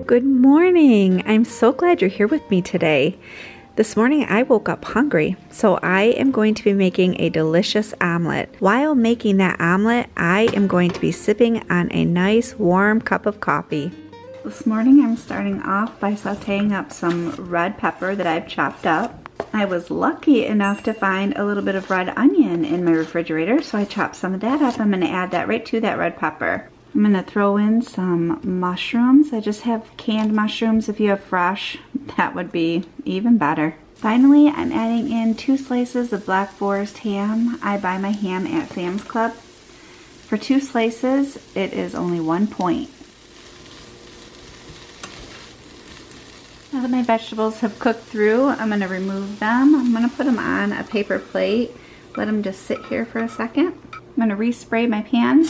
Good morning. I'm so glad you're here with me today. This morning I woke up hungry, so I am going to be making a delicious omelet. While making that omelet, I am going to be sipping on a nice warm cup of coffee. This morning I'm starting off by sauteing up some red pepper that I've chopped up. I was lucky enough to find a little bit of red onion in my refrigerator, so I chopped some of that up. I'm going to add that right to that red pepper. I'm going to throw in some mushrooms. I just have canned mushrooms. If you have fresh, that would be even better. Finally, I'm adding in 2 slices of Black Forest ham. I buy my ham at Sam's Club. For 2 slices, it is only 1 point. Now that my vegetables have cooked through, I'm going to remove them. I'm going to put them on a paper plate. Let them just sit here for a second. I'm going to respray my pan.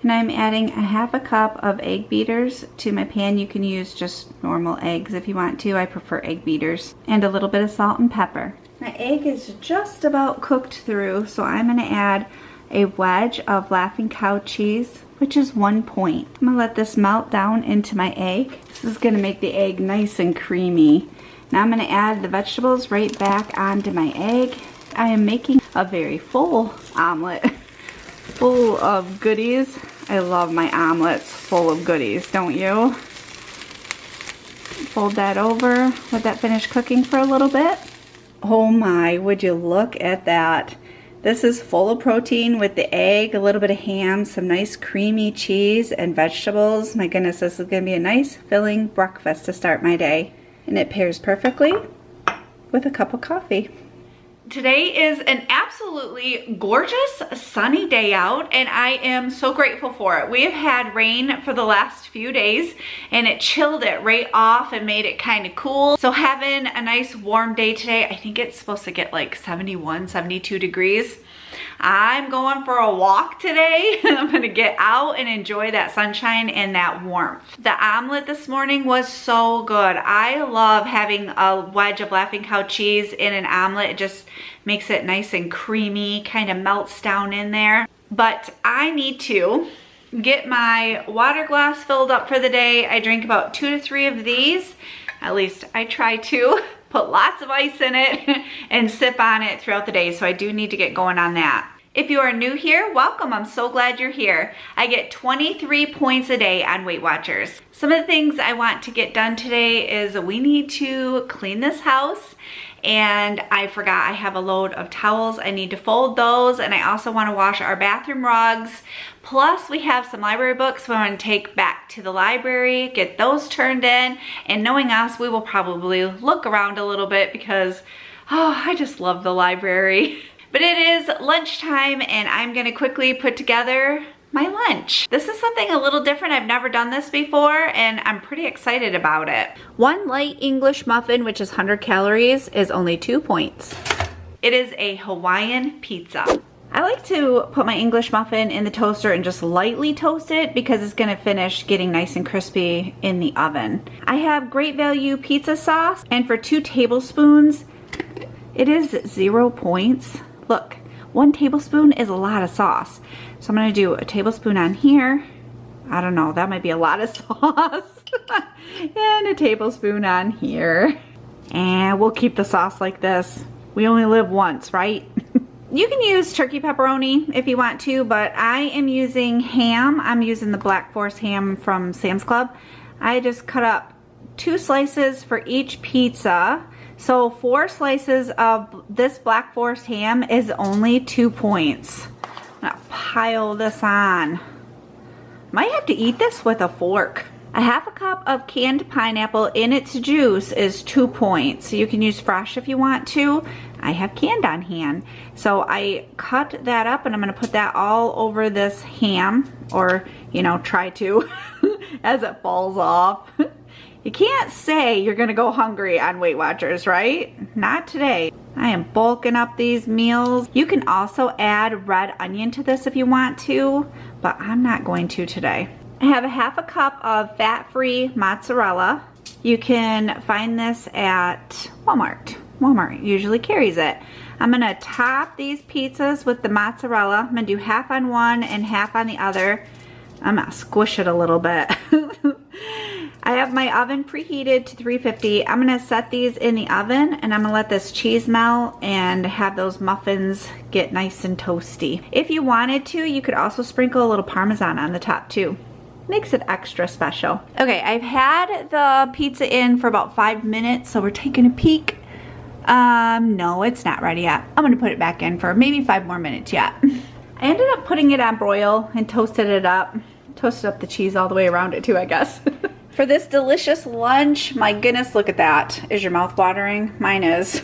And I'm adding a half a cup of egg beaters to my pan. You can use just normal eggs if you want to. I prefer egg beaters. And a little bit of salt and pepper. My egg is just about cooked through, so I'm going to add a wedge of Laughing Cow cheese, which is 1 point. I'm going to let this melt down into my egg. This is going to make the egg nice and creamy. Now I'm going to add the vegetables right back onto my egg. I am making a very full omelet. Full of goodies. I love my omelets full of goodies, don't you? Fold that over, let that finish cooking for a little bit. Oh my, would you look at that. This is full of protein with the egg, a little bit of ham, some nice creamy cheese and vegetables. My goodness, this is going to be a nice filling breakfast to start my day. And it pairs perfectly with a cup of coffee. Today is an absolutely gorgeous sunny day out, and I am so grateful for it. We have had rain for the last few days and it chilled it right off and made it kind of cool. So having a nice warm day today, I think it's supposed to get like 71, 72 degrees. I'm going for a walk today. I'm gonna get out and enjoy that sunshine and that warmth. The omelet this morning was so good. I love having a wedge of Laughing Cow cheese in an omelet. It just makes it nice and creamy, kind of melts down in there. But I need to get my water glass filled up for the day. I drink about 2 to 3 of these. At least I try to. Put lots of ice in it and sip on it throughout the day, so I do need to get going on that. If you are new here, welcome. I'm so glad you're here. I get 23 points a day on Weight Watchers. Some of the things I want to get done today is we need to clean this house, and I forgot I have a load of towels. I need to fold those, and I also want to wash our bathroom rugs. Plus, we have some library books we want to take back to the library, get those turned in, and knowing us, we will probably look around a little bit because, oh, I just love the library. But it is lunchtime, and I'm gonna quickly put together my lunch. This is something a little different. I've never done this before, and I'm pretty excited about it. 1 light English muffin, which is 100 calories, is only 2 points. It is a Hawaiian pizza. I like to put my English muffin in the toaster and just lightly toast it because it's gonna finish getting nice and crispy in the oven. I have Great Value pizza sauce, and for 2 tablespoons, it is 0 points. Look, 1 tablespoon is a lot of sauce. So I'm gonna do a tablespoon on here. I don't know, that might be a lot of sauce. And a tablespoon on here. And we'll keep the sauce like this. We only live once, right? You can use turkey pepperoni if you want to, but I am using ham. I'm using the Black Forest ham from Sam's Club. I just cut up 2 slices for each pizza. So 4 slices of this Black Forest ham is only 2 points. I'm gonna pile this on. Might have to eat this with a fork. A half a cup of canned pineapple in its juice is 2 points. So you can use fresh if you want to. I have canned on hand. So I cut that up, and I'm gonna put that all over this ham, or, you know, try to as it falls off. You can't say you're gonna go hungry on Weight Watchers, right? Not today. I am bulking up these meals. You can also add red onion to this if you want to, but I'm not going to today. I have a half a cup of fat-free mozzarella. You can find this at Walmart. Walmart usually carries it. I'm gonna top these pizzas with the mozzarella. I'm gonna do half on one and half on the other. I'm gonna squish it a little bit. I have my oven preheated to 350. I'm gonna set these in the oven and I'm gonna let this cheese melt and have those muffins get nice and toasty. If you wanted to, you could also sprinkle a little Parmesan on the top too. Makes it extra special. Okay, I've had the pizza in for about 5 minutes, so we're taking a peek. No, it's not ready yet. I'm gonna put it back in for maybe 5 more minutes yet. I ended up putting it on broil and toasted it up. Toasted up the cheese all the way around it too, I guess. For this delicious lunch, my goodness, look at that. Is your mouth watering? Mine is.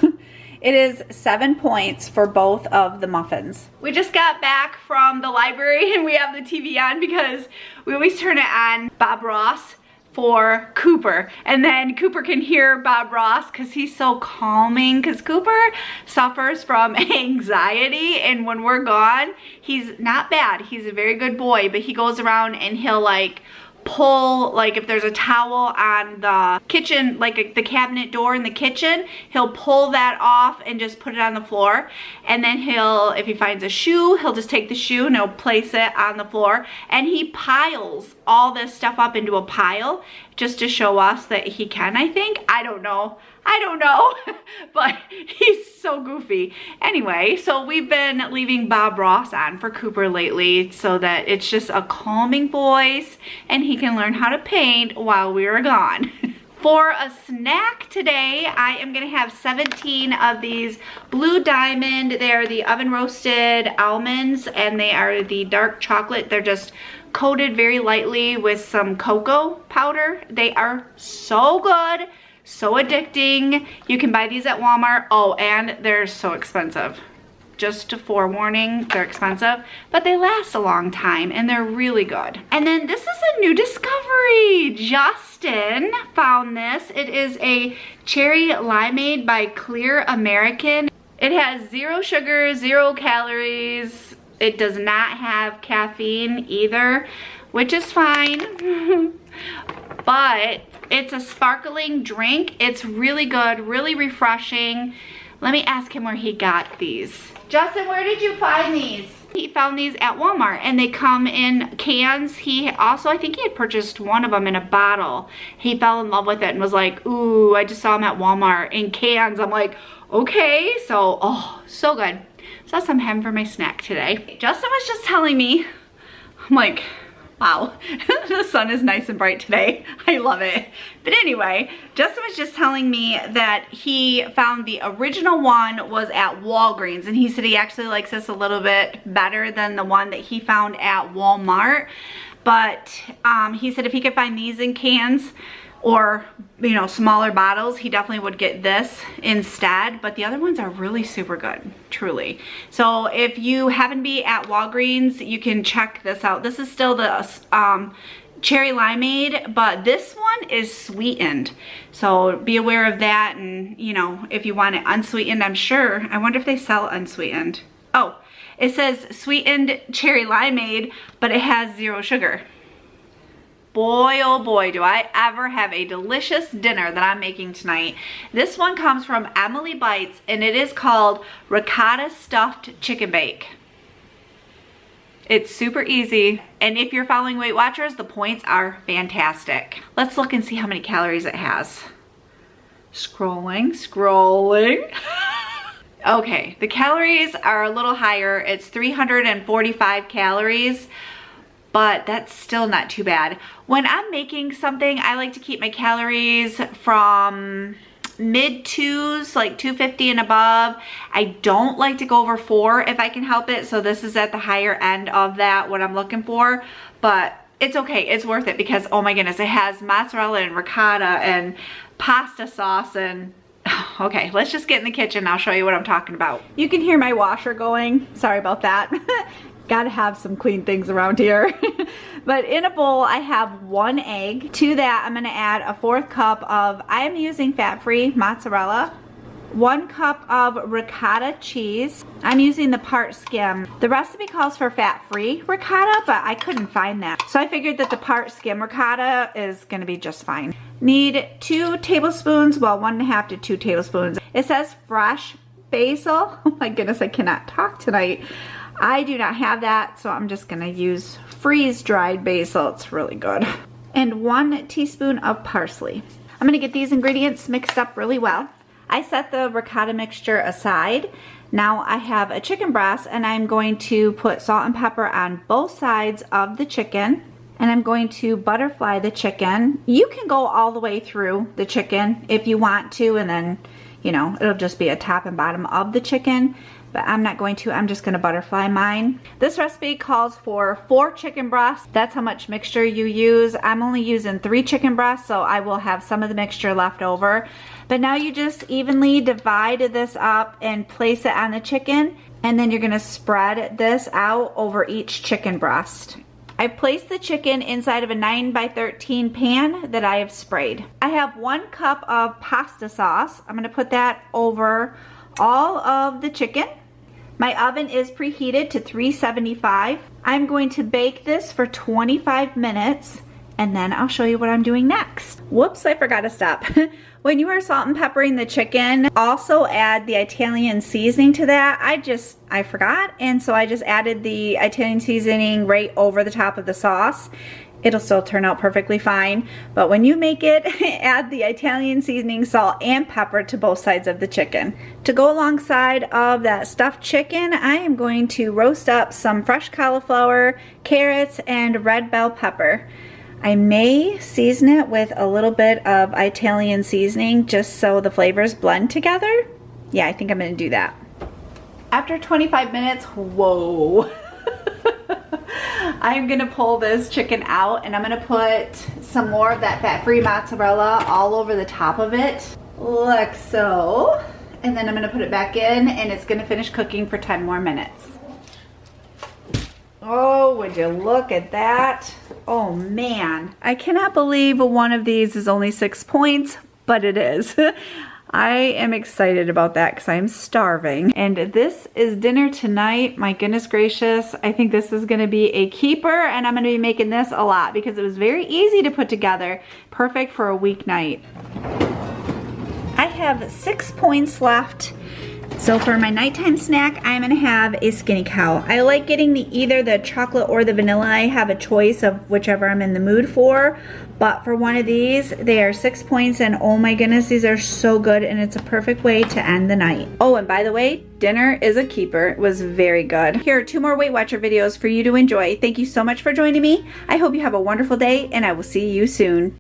It is 7 points for both of the muffins. We just got back from the library and we have the TV on because we always turn it on Bob Ross for Cooper, and then Cooper can hear Bob Ross because he's so calming, because Cooper suffers from anxiety, and when we're gone, he's not bad, he's a very good boy, but he goes around and he'll like pull, like if there's a towel on the kitchen, like the cabinet door in the kitchen, he'll pull that off and just put it on the floor, and then he'll, if he finds a shoe, he'll just take the shoe and he'll place it on the floor, and he piles all this stuff up into a pile just to show us that he can, I think. I don't know, but he's so goofy. Anyway, so we've been leaving Bob Ross on for Cooper lately so that it's just a calming voice and he can learn how to paint while we are gone. For a snack today, I am gonna have 17 of these Blue Diamond. They are the oven roasted almonds and they are the dark chocolate. They're just coated very lightly with some cocoa powder. They are so good. So addicting. You can buy these at Walmart. Oh, and they're so expensive. Just a forewarning, they're expensive, but they last a long time and they're really good. And then this is a new discovery. Justin found this. It is a cherry limeade by Clear American. It has 0 sugar, 0 calories. It does not have caffeine either, which is fine. But it's a sparkling drink. It's really good, really refreshing. Let me ask him where he got these. Justin, where did you find these? He found these at Walmart and they come in cans. He also, I think he had purchased one of them in a bottle. He fell in love with it and was like, ooh, I just saw them at Walmart in cans. I'm like, okay, so, oh, so good. So that's what I'm having for my snack today. Justin was just telling me, I'm like, wow, the sun is nice and bright today. I love it. But anyway, Justin was just telling me that he found the original one was at Walgreens, and he said he actually likes this a little bit better than the one that he found at Walmart. But he said if he could find these in cans or, you know, smaller bottles, he definitely would get this instead. But the other ones are really super good, truly. So if you happen to be at Walgreens, you can check this out. This is still the cherry limeade, but this one is sweetened. So be aware of that, and you know, if you want it unsweetened, I'm sure. I wonder if they sell unsweetened. Oh, it says sweetened cherry limeade, but it has 0 sugar. Boy, oh boy, do I ever have a delicious dinner that I'm making tonight. This one comes from Emily Bites, and it is called ricotta stuffed chicken bake. It's super easy, and if you're following Weight Watchers, the points are fantastic. Let's look and see how many calories it has. Scrolling. Okay, the calories are a little higher. It's 345 calories. But that's still not too bad. When I'm making something, I like to keep my calories from mid-2s, like 250 and above. I don't like to go over 4 if I can help it. So this is at the higher end of that, what I'm looking for. But it's okay, it's worth it because, oh my goodness, it has mozzarella and ricotta and pasta sauce and... Okay, let's just get in the kitchen. I'll show you what I'm talking about. You can hear my washer going. Sorry about that. Gotta have some clean things around here. But in a bowl, I have 1 egg. To that, I'm gonna add a 1/4 cup of, I'm using fat-free mozzarella, 1 cup of ricotta cheese. I'm using the part skim. The recipe calls for fat-free ricotta, but I couldn't find that. So I figured that the part skim ricotta is gonna be just fine. Need 2 tablespoons, well, 1.5 to 2 tablespoons. It says fresh basil. Oh my goodness, I cannot talk tonight. I do not have that, so I'm just gonna use freeze-dried basil. It's really good. and 1 teaspoon of parsley. I'm gonna get these ingredients mixed up really well. I set the ricotta mixture aside. Now I have a chicken breast and I'm going to put salt and pepper on both sides of the chicken. And I'm going to butterfly the chicken. You can go all the way through the chicken if you want to, and then, you know, it'll just be a top and bottom of the chicken. But I'm not going to, I'm just gonna butterfly mine. This recipe calls for 4 chicken breasts. That's how much mixture you use. I'm only using 3 chicken breasts, so I will have some of the mixture left over. But now you just evenly divide this up and place it on the chicken, and then you're gonna spread this out over each chicken breast. I placed the chicken inside of a 9x13 pan that I have sprayed. I have 1 cup of pasta sauce. I'm gonna put that over all of the chicken. My oven is preheated to 375. I'm going to bake this for 25 minutes and then I'll show you what I'm doing next. Whoops, I forgot to stop. When you are salt and peppering the chicken, also add the Italian seasoning to that. I forgot, and so I just added the Italian seasoning right over the top of the sauce. It'll still turn out perfectly fine, but when you make it, add the Italian seasoning, salt, and pepper to both sides of the chicken. To go alongside of that stuffed chicken, I am going to roast up some fresh cauliflower, carrots, and red bell pepper. I may season it with a little bit of Italian seasoning just so the flavors blend together. Yeah, I think I'm gonna do that. After 25 minutes, whoa. I'm gonna pull this chicken out and I'm gonna put some more of that fat-free mozzarella all over the top of it, like so. And then I'm gonna put it back in and it's gonna finish cooking for 10 more minutes. Oh, would you look at that? Oh man, I cannot believe one of these is only 6 points, but it is. I am excited about that because I'm starving. And this is dinner tonight. My goodness gracious. I think this is gonna be a keeper and I'm gonna be making this a lot because it was very easy to put together. Perfect for a weeknight. I have 6 points left. So for my nighttime snack, I'm gonna have a Skinny Cow. I like getting either the chocolate or the vanilla. I have a choice of whichever I'm in the mood for. But for one of these, they are 6 points and oh my goodness, these are so good and it's a perfect way to end the night. Oh, and by the way, dinner is a keeper. It was very good. Here are 2 more Weight Watcher videos for you to enjoy. Thank you so much for joining me. I hope you have a wonderful day and I will see you soon.